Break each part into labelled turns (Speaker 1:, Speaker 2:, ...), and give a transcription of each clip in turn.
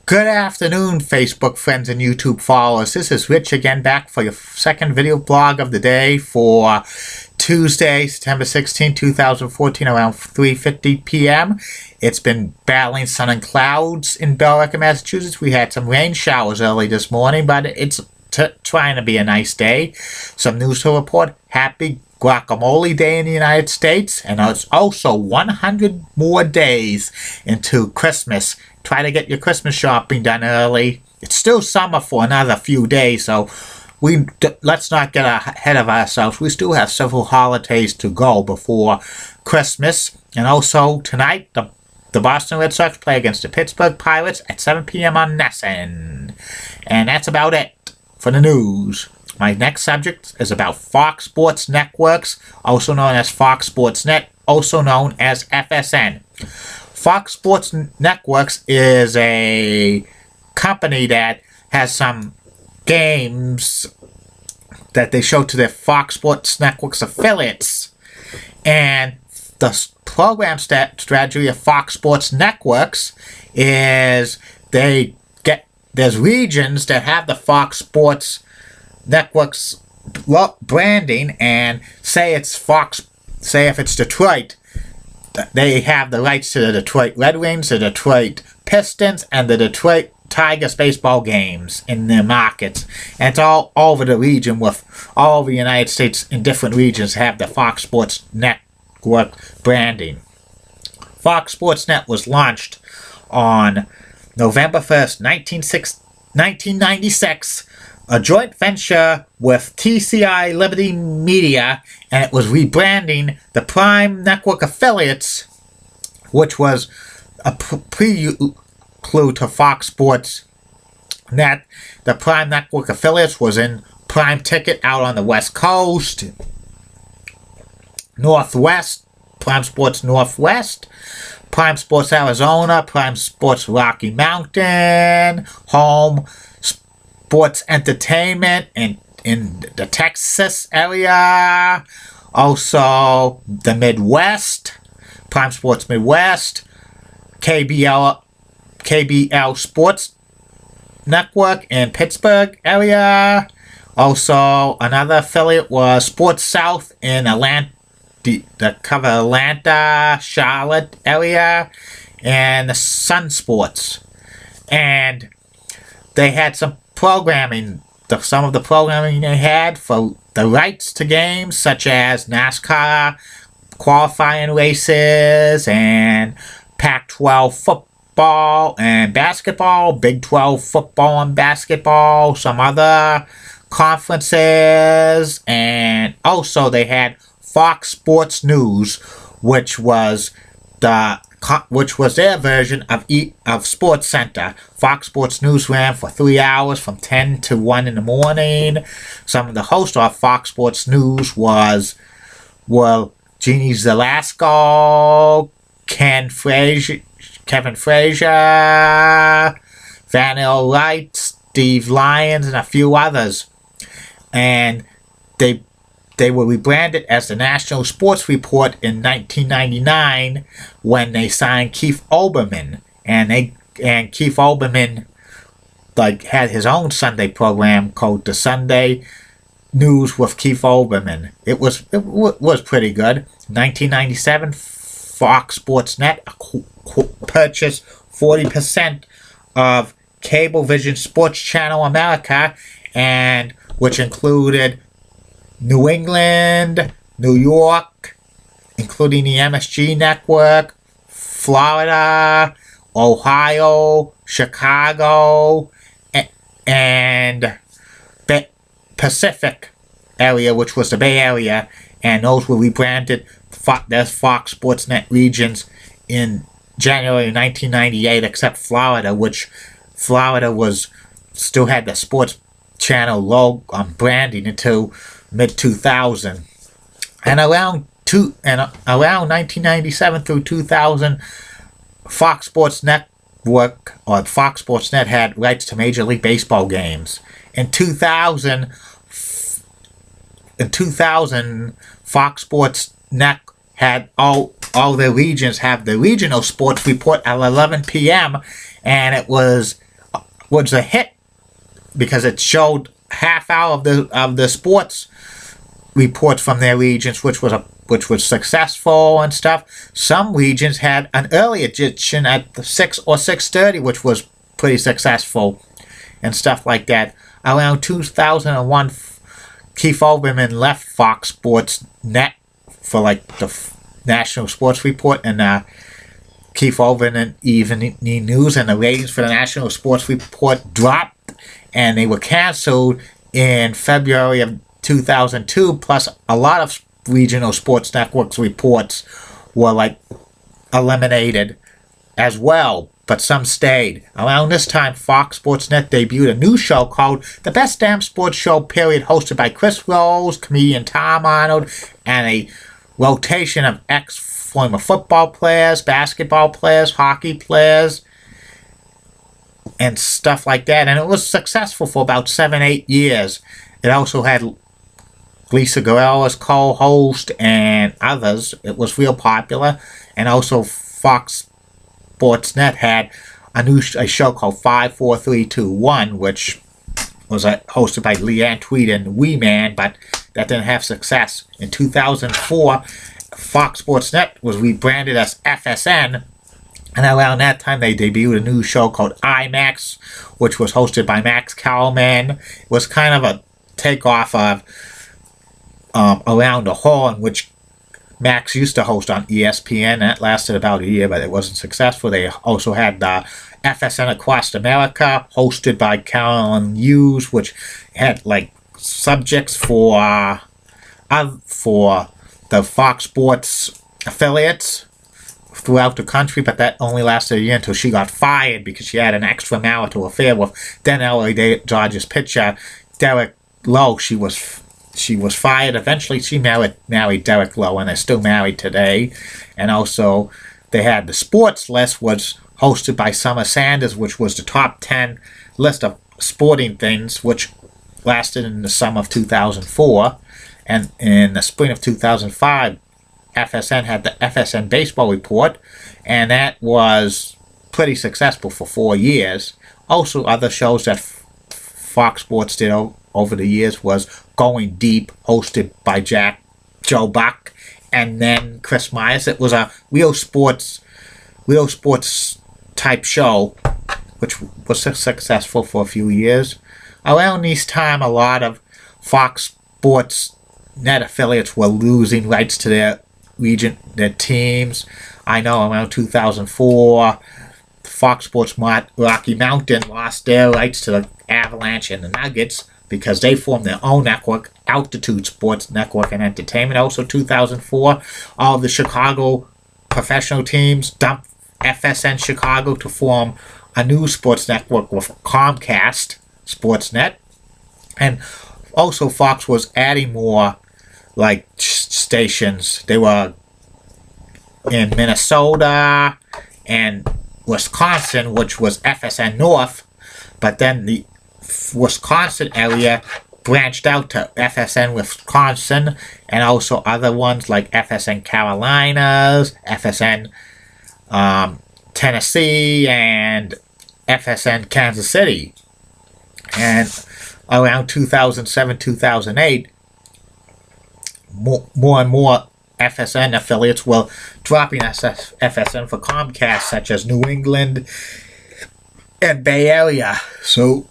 Speaker 1: Good afternoon, Facebook friends and YouTube followers. This is Rich again, back for your second video blog of the day for Tuesday, September 16, 2014, around 3:50 p.m. It's been battling sun and clouds in Billerica, Massachusetts. We had some rain showers early this morning, but it's trying to be a nice day. Some news to report. Happy Guacamole Day in the United States, and it's also 100 more days into Christmas. Try to get your Christmas shopping done early. It's still summer for another few days, so let's not get ahead of ourselves. We still have several holidays to go before Christmas. And also tonight, the Boston Red Sox play against the Pittsburgh Pirates at 7 p.m. on NESN. And that's about it for the news. My next subject is about Fox Sports Networks, also known as Fox Sports Net, also known as FSN. Fox Sports Networks is a company that has some games that they show to their Fox Sports Networks affiliates. And the program strategy of Fox Sports Networks is there's regions that have the Fox Sports Networks branding, and say if it's Detroit, they have the rights to the Detroit Red Wings, the Detroit Pistons, and the Detroit Tigers baseball games in their markets. And it's all over the region, with all over the United States in different regions have the Fox Sports Network branding. Fox Sports Net was launched on November 1st, 1996, a joint venture with TCI Liberty Media, and it was rebranding the Prime Network affiliates, which was a prelude to Fox Sports Net. The Prime Network affiliates was in Prime Ticket out on the West Coast, Northwest, Prime Sports Northwest, Prime Sports Arizona, Prime Sports Rocky Mountain, Home Sports Entertainment in the Texas area, also the Midwest, Prime Sports Midwest, KBL Sports Network in Pittsburgh area. Also, another affiliate was Sports South in Atlanta, that cover Atlanta, Charlotte area, and the Sun Sports. And they had some programming. Some of the programming they had for the rights to games, such as NASCAR qualifying races and Pac-12 football and basketball, Big 12 football and basketball, some other conferences, and also they had Fox Sports News, which was their version of Sports Center. Fox Sports News ran for 3 hours from 10 to 1 in the morning. Some of the hosts of Fox Sports News were Jeannie Zelasko, Kevin Frazier, Vanilla Wright, Steve Lyons, and a few others. And they were rebranded as the National Sports Report in 1999 when they signed Keith Olbermann, and Keith Olbermann had his own Sunday program called the Sunday News with Keith Olbermann. It was pretty good. 1997, Fox Sports Net purchased 40% of Cablevision Sports Channel America, and which included New England, New York, including the MSG Network, Florida, Ohio, Chicago, and Pacific area, which was the Bay Area, and those were rebranded as Fox Sports Net regions in January 1998, except Florida, which still had the Sports Channel logo branding until mid-2000. And around 1997 through 2000, Fox Sports Network, or Fox Sports Net, had rights to Major League Baseball games. In 2000, Fox Sports Net had all their regions have the regional sports report at 11 p.m. and it was was a hit because it showed half hour of the sports reports from their regions, which was successful and stuff. Some regions had an early edition at 6 or 6:30, which was pretty successful and stuff like that. Around 2001, Keith Olbermann left Fox Sports Net for like the National Sports Report, and Keith Olbermann Evening News, and the ratings for the National Sports Report dropped, and they were canceled in February of 2002. Plus, a lot of regional sports networks reports were like eliminated as well, but some stayed. Around this time, Fox Sports Net debuted a new show called The Best Damn Sports Show, period, hosted by Chris Rose, comedian Tom Arnold, and a rotation of ex-former football players, basketball players, hockey players, and stuff like that. And it was successful for about 7-8 years. It also had Lisa Guerrero as co-host and others. It was real popular. And also Fox Sports Net had a show called 54321, which was hosted by Leanne Tweed and Wee Man, but that didn't have success. In 2004, Fox Sports Net was rebranded as FSN, and around that time they debuted a new show called IMAX, which was hosted by Max Kellerman. It was kind of a takeoff of Around the Horn, which Max used to host on ESPN. That lasted about a year, but it wasn't successful. They also had FSN Across America, hosted by Carolyn Hughes, which had like subjects for the Fox Sports affiliates throughout the country, but that only lasted a year until she got fired because she had an extramarital affair with then LA Dodgers pitcher Derek Lowe. She was fired. Eventually, she married Derek Lowe, and they're still married today. And also, they had the sports list was hosted by Summer Sanders, which was the top 10 list of sporting things, which lasted in the summer of 2004. And in the spring of 2005, FSN had the FSN Baseball Report, and that was pretty successful for 4 years. Also, other shows that Fox Sports did over the years was Going Deep, hosted by Joe Buck, and then Chris Myers. It was a real sports type show, which was successful for a few years. Around this time, a lot of Fox Sports Net affiliates were losing rights to their teams. I know around 2004, Fox Sports Rocky Mountain lost their rights to the Avalanche and the Nuggets because they formed their own network, Altitude Sports Network and Entertainment. Also 2004, all of the Chicago professional teams dumped FSN Chicago to form a new sports network with Comcast Sportsnet. And also Fox was adding more like stations. They were in Minnesota and Wisconsin, which was FSN North, but then the Wisconsin area branched out to FSN Wisconsin, and also other ones like FSN Carolinas, FSN Tennessee, and FSN Kansas City. And around 2007-2008, more and more FSN affiliates were dropping FSN for Comcast, such as New England and Bay Area. So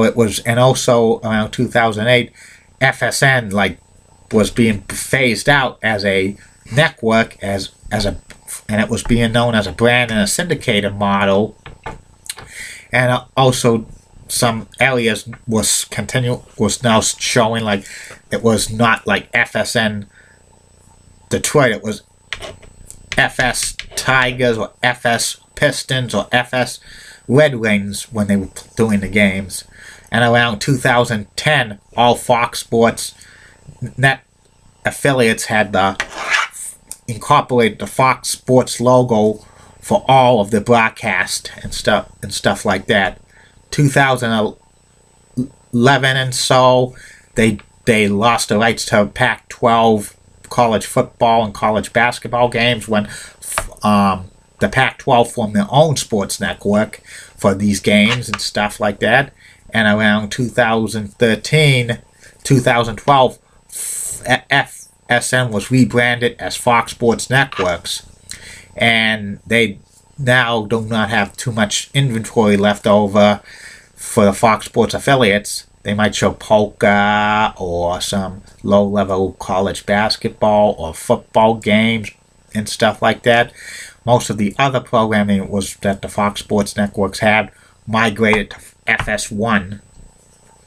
Speaker 1: it was, and also around 2008, FSN was being phased out as a network, and it was being known as a brand and a syndicated model, and also some areas was now showing like it was not like FSN Detroit. It was FS Tigers or FS Pistons or FS Red Wings when they were doing the games. And around 2010, all Fox Sports Net affiliates had incorporated the Fox Sports logo for all of the broadcast and stuff like that. 2011 and so, they lost the rights to Pac-12 college football and college basketball games when the Pac-12 formed their own sports network for these games and stuff like that. And around 2013, 2012, FSN was rebranded as Fox Sports Networks. And they now do not have too much inventory left over for the Fox Sports affiliates. They might show polka or some low-level college basketball or football games and stuff like that. Most of the other programming was that the Fox Sports networks had migrated to FS1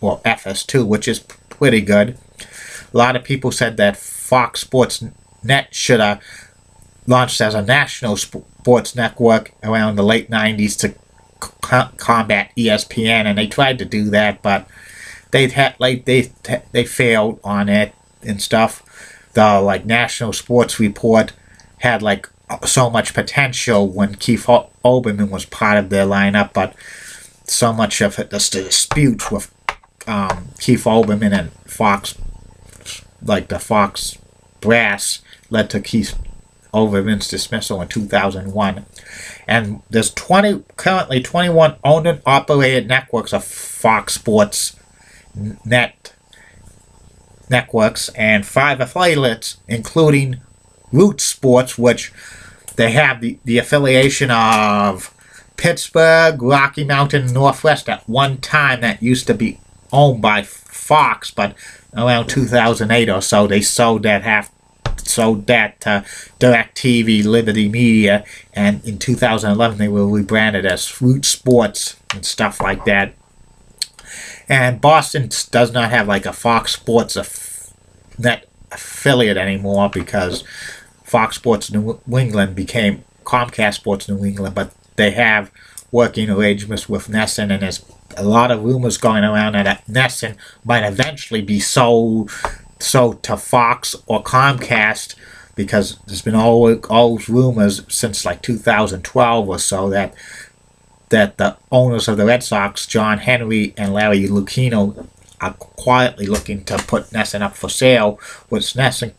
Speaker 1: or FS2, which is pretty good. A lot of people said that Fox Sports Net should have launched as a national sports network around the late 90s to combat ESPN, and they tried to do that, but they failed on it and stuff. The National Sports Report had so much potential when Keith Olbermann was part of their lineup, but so much of it, the disputes with Keith Olbermann and Fox, the Fox brass, led to Keith Olbermann's dismissal in 2001. And there's currently 21 owned and operated networks of Fox Sports networks and 5 affiliates, including Root Sports, which they have the affiliation of Pittsburgh, Rocky Mountain, Northwest. At one time, that used to be owned by Fox, but around 2008 or so, they sold that to DirecTV, Liberty Media, and in 2011 they were rebranded as Root Sports and stuff like that. And Boston does not have a Fox Sports net affiliate anymore because Fox Sports New England became Comcast Sports New England, but they have working arrangements with NESN, and there's a lot of rumors going around that NESN might eventually be sold to Fox or Comcast, because there's been always rumors since 2012 or so that the owners of the Red Sox, John Henry and Larry Lucchino, are quietly looking to put NESN up for sale, which NESN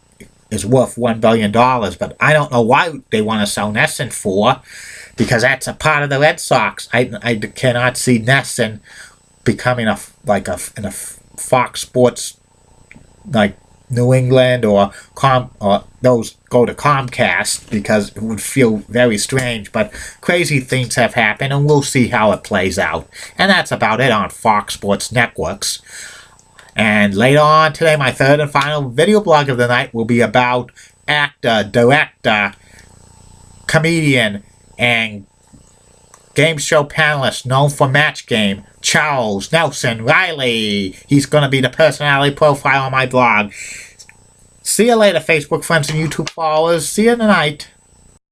Speaker 1: is worth $1 billion, but I don't know why they want to sell NESN for, because that's a part of the Red Sox. I cannot see NESN becoming a Fox Sports New England or those go to Comcast, because it would feel very strange. But crazy things have happened, and we'll see how it plays out. And that's about it on Fox Sports Networks. And later on today, my third and final video blog of the night will be about actor, director, comedian, and game show panelist known for Match Game, Charles Nelson Riley. He's going to be the personality profile on my blog. See you later, Facebook friends and YouTube followers. See you tonight.